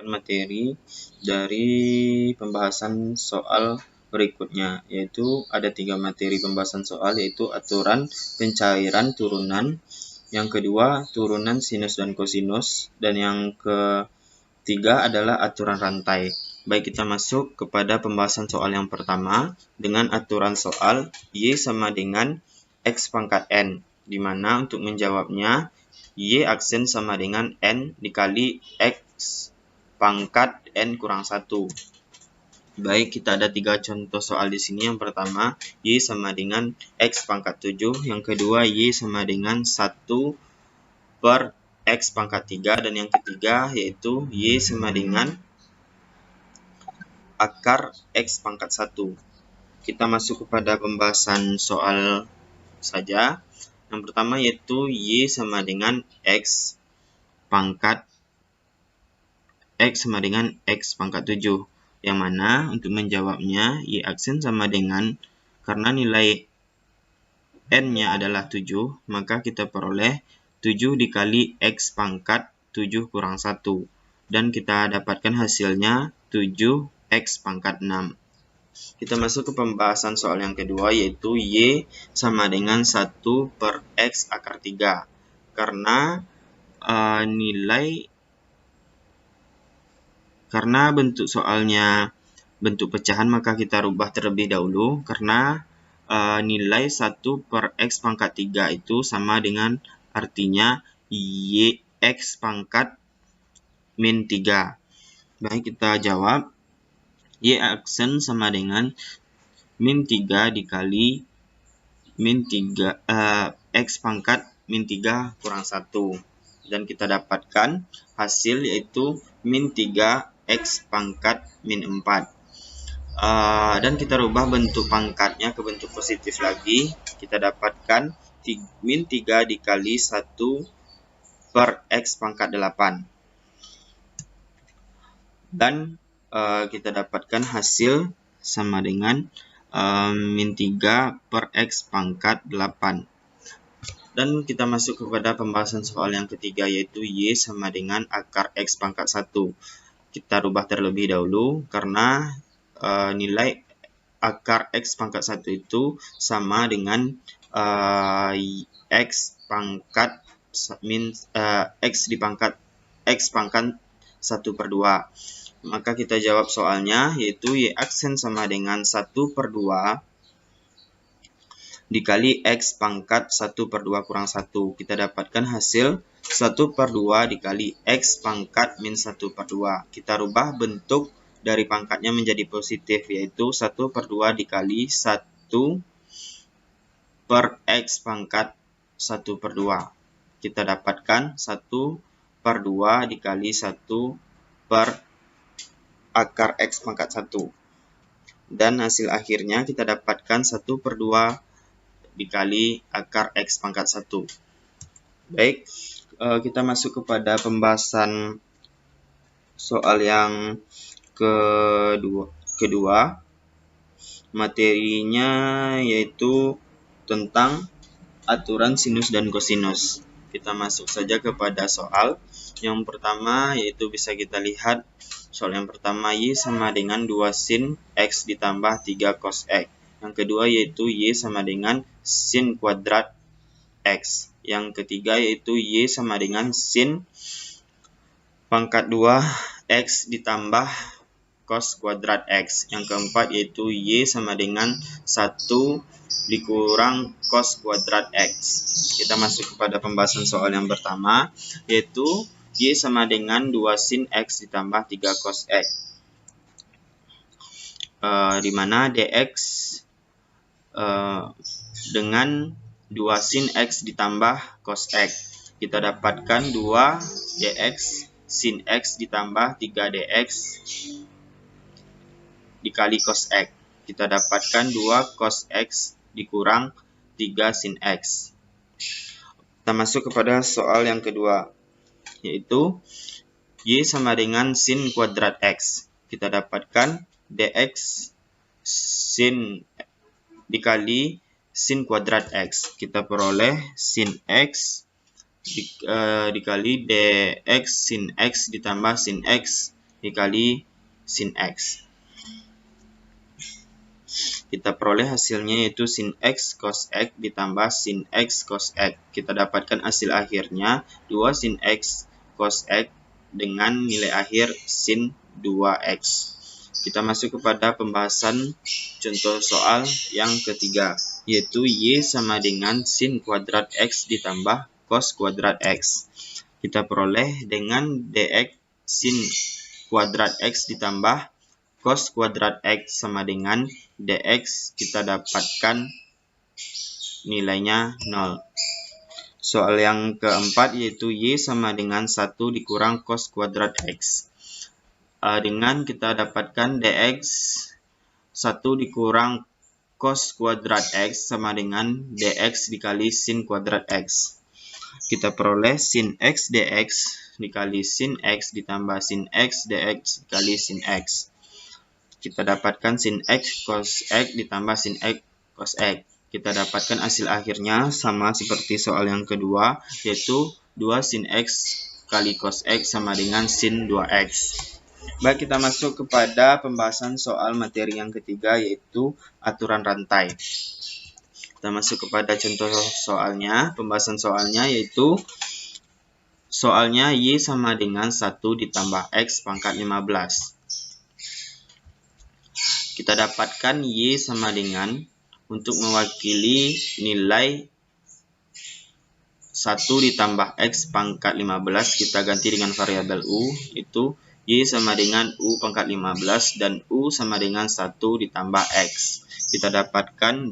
mendapatkan materi dari pembahasan soal berikutnya, yaitu ada 3 materi pembahasan soal, yaitu aturan pencairan turunan, yang kedua turunan sinus dan kosinus, dan yang ketiga adalah aturan rantai. Baik, kita masuk kepada pembahasan soal yang pertama dengan aturan soal Y sama dengan X pangkat N, di mana untuk menjawabnya Y aksen sama dengan N dikali X pangkat N kurang 1. Baik, kita ada 3 contoh soal di sini. Yang pertama, Y sama dengan X pangkat 7. Yang kedua, Y sama dengan 1 per X pangkat 3. Dan yang ketiga, yaitu Y sama dengan akar X pangkat 1. Kita masuk kepada pembahasan soal saja. Yang pertama yaitu Y sama dengan X pangkat X sama dengan X pangkat 7. Yang mana untuk menjawabnya Y aksen sama dengan, karena nilai N-nya adalah 7, maka kita peroleh 7 dikali X pangkat 7 kurang 1. Dan kita dapatkan hasilnya 7X pangkat 6. Kita masuk ke pembahasan soal yang kedua, yaitu Y sama dengan 1 per X akar 3. Karena bentuk soalnya bentuk pecahan, maka kita rubah terlebih dahulu. Karena nilai 1 per X pangkat 3 itu sama dengan, artinya Y X pangkat min 3. Baik, kita jawab. Y aksen sama dengan min 3 dikali min 3 X pangkat min 3 kurang 1. Dan kita dapatkan hasil yaitu min 3 X pangkat min 4. Dan kita rubah bentuk pangkatnya ke bentuk positif lagi. Kita dapatkan min 3 dikali 1 per X pangkat 8. Dan kita dapatkan hasil sama dengan min 3 per X pangkat 8. Dan kita masuk kepada pembahasan soal yang ketiga, yaitu Y sama dengan akar X pangkat 1. Kita rubah terlebih dahulu, karena nilai akar X pangkat 1 itu sama dengan X pangkat X dipangkat X pangkat 1 per 2. Maka kita jawab soalnya, yaitu Y aksen sama dengan 1 per 2 dikali X pangkat 1 per 2 kurang 1. Kita dapatkan hasil 1 per 2 dikali X pangkat min 1 per 2. Kita rubah bentuk dari pangkatnya menjadi positif, yaitu 1 per 2 dikali 1 per X pangkat 1 per 2. Kita dapatkan 1 per 2 dikali 1 per akar X pangkat 1. Dan hasil akhirnya kita dapatkan 1 per 2 dikali akar X pangkat 1. Baik, kita masuk kepada pembahasan soal yang kedua. Materinya yaitu tentang aturan sinus dan kosinus. Kita masuk saja kepada soal. Yang pertama yaitu bisa kita lihat soal yang pertama, Y sama dengan 2 sin X ditambah 3 cos X. Yang kedua yaitu Y sama dengan sin kuadrat X. Yang ketiga yaitu Y sama dengan sin pangkat 2 X ditambah cos kuadrat X. Yang keempat yaitu Y sama dengan 1 dikurang cos kuadrat X. Kita masuk kepada pembahasan soal yang pertama, yaitu Y sama dengan 2 sin X ditambah 3 cos X. Di mana dx dengan 2 sin X ditambah cos X. Kita dapatkan 2 dx sin X ditambah 3 dx dikali cos X. Kita dapatkan 2 cos X dikurang 3 sin X. Kita masuk kepada soal yang kedua, yaitu Y sama dengan sin kuadrat X. Kita dapatkan dx sin dikali sin kuadrat X. Kita peroleh sin X dikali dx sin X ditambah sin X dikali sin X. Kita peroleh hasilnya yaitu sin X cos X ditambah sin X cos X. Kita dapatkan hasil akhirnya 2 sin X cos X dengan nilai akhir sin 2X. Kita masuk kepada pembahasan contoh soal yang ketiga, yaitu Y sama dengan sin kuadrat X ditambah cos kuadrat X. Kita peroleh dengan dx sin kuadrat X ditambah cos kuadrat X sama dengan dx, kita dapatkan nilainya 0. Soal yang keempat yaitu Y sama dengan 1 dikurang cos kuadrat X. Dengan kita dapatkan dx 1 dikurang cos kuadrat X sama dengan dx dikali sin kuadrat X. Kita peroleh sin X dx dikali sin X ditambah sin X dx dikali sin X. Kita dapatkan sin X cos X ditambah sin X cos X. Kita dapatkan hasil akhirnya sama seperti soal yang kedua, yaitu 2 sin X kali cos X sama dengan sin 2X. Baik, kita masuk kepada pembahasan soal materi yang ketiga, yaitu aturan rantai. Kita masuk kepada contoh soalnya. Pembahasan soalnya yaitu soalnya Y sama dengan 1 ditambah X pangkat 15. Kita dapatkan Y sama dengan, untuk mewakili nilai 1 ditambah X pangkat 15, kita ganti dengan variabel U, itu Y sama dengan U pangkat 15 dan U sama dengan 1 ditambah X. Kita dapatkan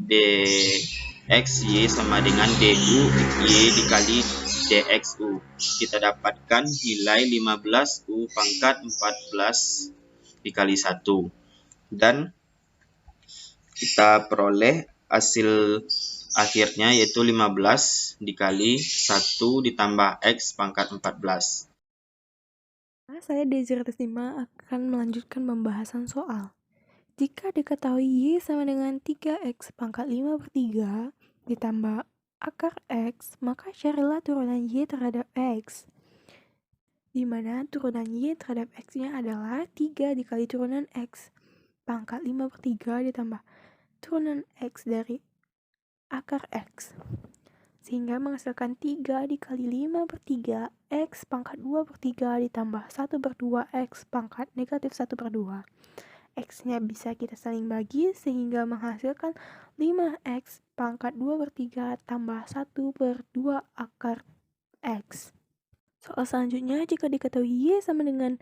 dx Y sama dengan du Y dikali dxu. Kita dapatkan nilai 15 U pangkat 14 dikali 1. Dan kita peroleh hasil akhirnya yaitu 15 dikali 1 ditambah X pangkat 14. Saya Dezirti akan melanjutkan pembahasan soal. Jika diketahui Y sama dengan 3X pangkat 5/3 ditambah akar X, maka carilah turunan Y terhadap X. Di mana turunan Y terhadap X-nya adalah 3 dikali turunan X pangkat 5/3 ditambah turunan X dari akar X. Sehingga menghasilkan 3 dikali 5/3 X pangkat 2/3 ditambah 1/2 X pangkat negatif 1/2. X-nya bisa kita saling bagi sehingga menghasilkan 5X pangkat 2/3 tambah 1/2 akar X. Soal selanjutnya, jika diketahui Y sama dengan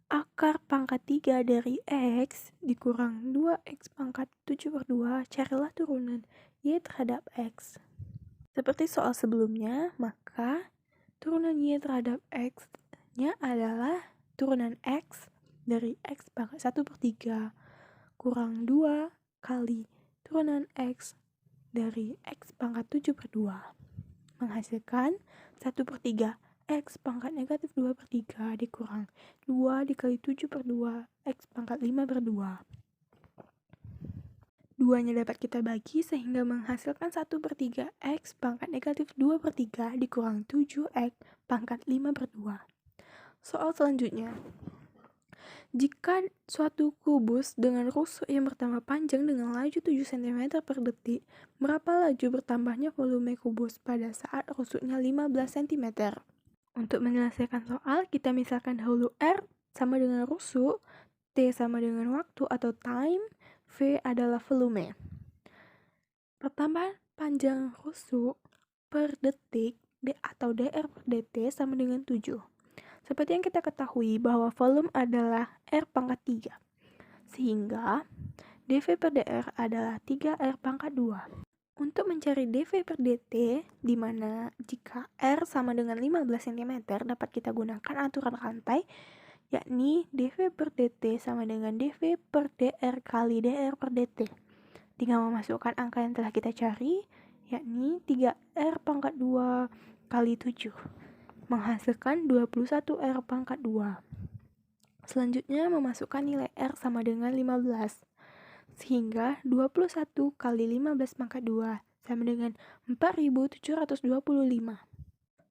akar pangkat 3 dari X dikurang 2X pangkat 7/2, carilah turunan Y terhadap X. Seperti soal sebelumnya, maka turunan Y terhadap X-nya adalah turunan X dari X pangkat 1/3 kurang 2 kali turunan X dari X pangkat 7/2. Menghasilkan 1/3 X pangkat negatif 2/3 dikurang 2 dikali 7/2 X pangkat 5/2. Duanya dapat kita bagi sehingga menghasilkan 1/3 X pangkat negatif 2/3 dikurang 7X pangkat 5/2. Soal selanjutnya. Jika suatu kubus dengan rusuk yang bertambah panjang dengan laju 7 cm per detik, berapa laju bertambahnya volume kubus pada saat rusuknya 15 cm? Untuk menyelesaikan soal, kita misalkan dahulu R sama dengan rusuk, T sama dengan waktu atau time, V adalah volume. Pertambahan panjang rusuk per detik atau dr per dt sama dengan 7. Seperti yang kita ketahui bahwa volume adalah R pangkat 3. Sehingga dV per dr adalah 3R pangkat 2. Untuk mencari dV per dt, di mana jika R sama dengan 15 cm dapat kita gunakan aturan rantai, yakni dV per dt sama dengan dV per dr kali dr per dt. Tinggal memasukkan angka yang telah kita cari, yakni 3R pangkat 2 kali 7, menghasilkan 21R pangkat 2. Selanjutnya memasukkan nilai R sama dengan 15, sehingga 21 kali 15 pangkat 2 sama dengan 4725.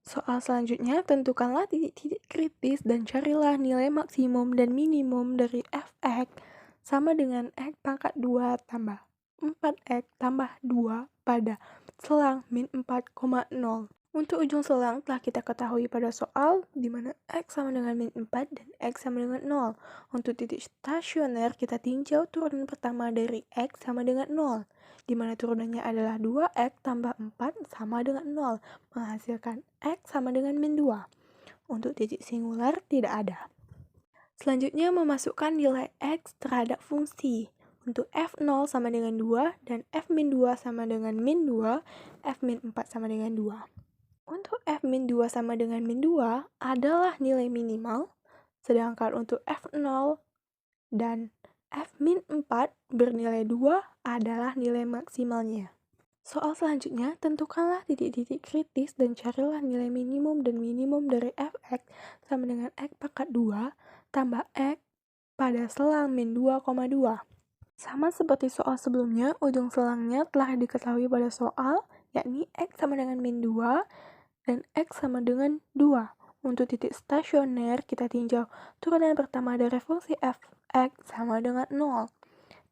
Soal selanjutnya, tentukanlah titik-titik kritis dan carilah nilai maksimum dan minimum dari f(x) sama dengan x pangkat 2 tambah 4x tambah 2 pada selang min 4,0. Untuk ujung selang telah kita ketahui pada soal di mana x sama dengan min 4 dan x sama dengan 0. Untuk titik stasioner kita tinjau turunan pertama dari x sama dengan 0, di mana turunannya adalah 2x tambah 4 sama dengan 0, menghasilkan x sama dengan min 2. Untuk titik singular tidak ada. Selanjutnya memasukkan nilai x terhadap fungsi. Untuk f0 sama dengan 2 dan f-2 sama dengan min 2, f-4 sama dengan 2. Untuk f-2 sama dengan min 2 adalah nilai minimal, sedangkan untuk f0 dan f-4 bernilai 2 adalah nilai maksimalnya. Soal selanjutnya, tentukanlah titik-titik kritis dan carilah nilai minimum dan minimum dari f(x) sama dengan x pangkat 2 tambah x pada selang min 2,2. Sama seperti soal sebelumnya, ujung selangnya telah diketahui pada soal, yakni x sama dengan min 2 dan x sama dengan 2. Untuk titik stasioner, kita tinjau turunan pertama dari fungsi f(x) sama dengan 0,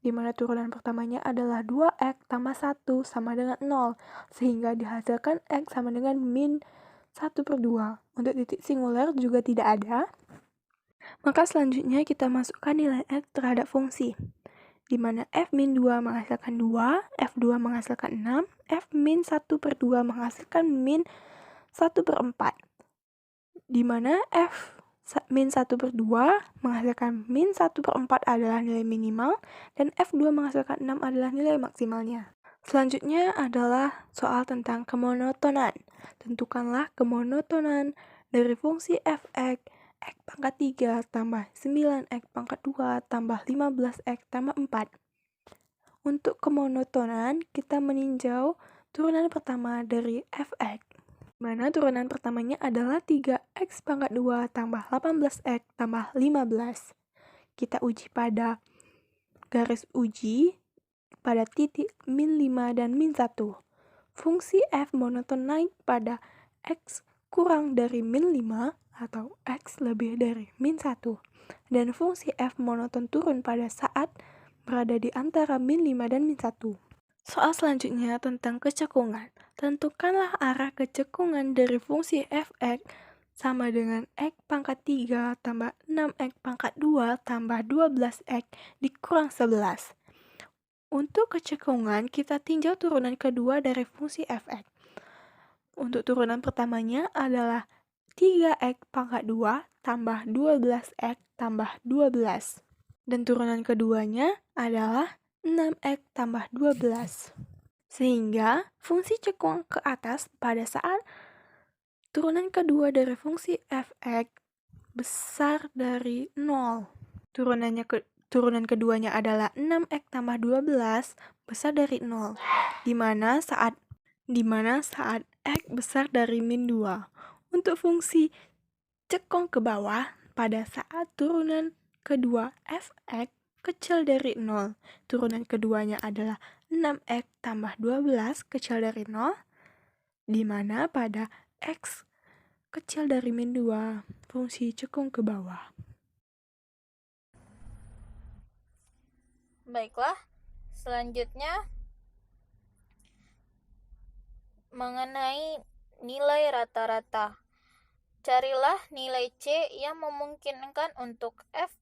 di mana turunan pertamanya adalah 2x tambah 1 sama dengan 0, sehingga dihasilkan x sama dengan min 1/2. Untuk titik singular juga tidak ada. Maka selanjutnya kita masukkan nilai x terhadap fungsi, di mana f-2 menghasilkan 2, f2 menghasilkan 6, f-1/2 menghasilkan min 1/4, di mana f-1/2 menghasilkan min 1/4 adalah nilai minimal, dan f2 menghasilkan 6 adalah nilai maksimalnya. Selanjutnya adalah soal tentang kemonotonan. Tentukanlah kemonotonan dari fungsi f(x), x pangkat 3 tambah 9x pangkat 2 tambah 15x tambah 4. Untuk kemonotonan, kita meninjau turunan pertama dari f(x), mana turunan pertamanya adalah 3x pangkat 2 tambah 18x tambah 15. Kita uji pada garis uji pada titik min 5 dan min 1. Fungsi f monoton naik pada x kurang dari min 5 atau x lebih dari min 1. Dan fungsi f monoton turun pada saat berada di antara min 5 dan min 1. Soal selanjutnya tentang kecekungan. Tentukanlah arah kecekungan dari fungsi f(x) sama dengan x pangkat 3 tambah 6x pangkat 2 tambah 12x dikurang 11. Untuk kecekungan, kita tinjau turunan kedua dari fungsi f(x). Untuk turunan pertamanya adalah 3x pangkat 2 tambah 12x tambah 12. Dan turunan keduanya adalah 6x tambah 12. Sehingga fungsi cekung ke atas pada saat turunan kedua dari fungsi f(x) besar dari 0. Turunan keduanya adalah 6x tambah 12 besar dari 0, di mana saat x besar dari min 2. Untuk fungsi cekung ke bawah pada saat turunan kedua f(x) kecil dari 0, turunan keduanya adalah 6x tambah 12 kecil dari 0, di mana pada x kecil dari min 2, fungsi cekung ke bawah. Baiklah, selanjutnya mengenai nilai rata-rata. Carilah nilai C yang memungkinkan untuk f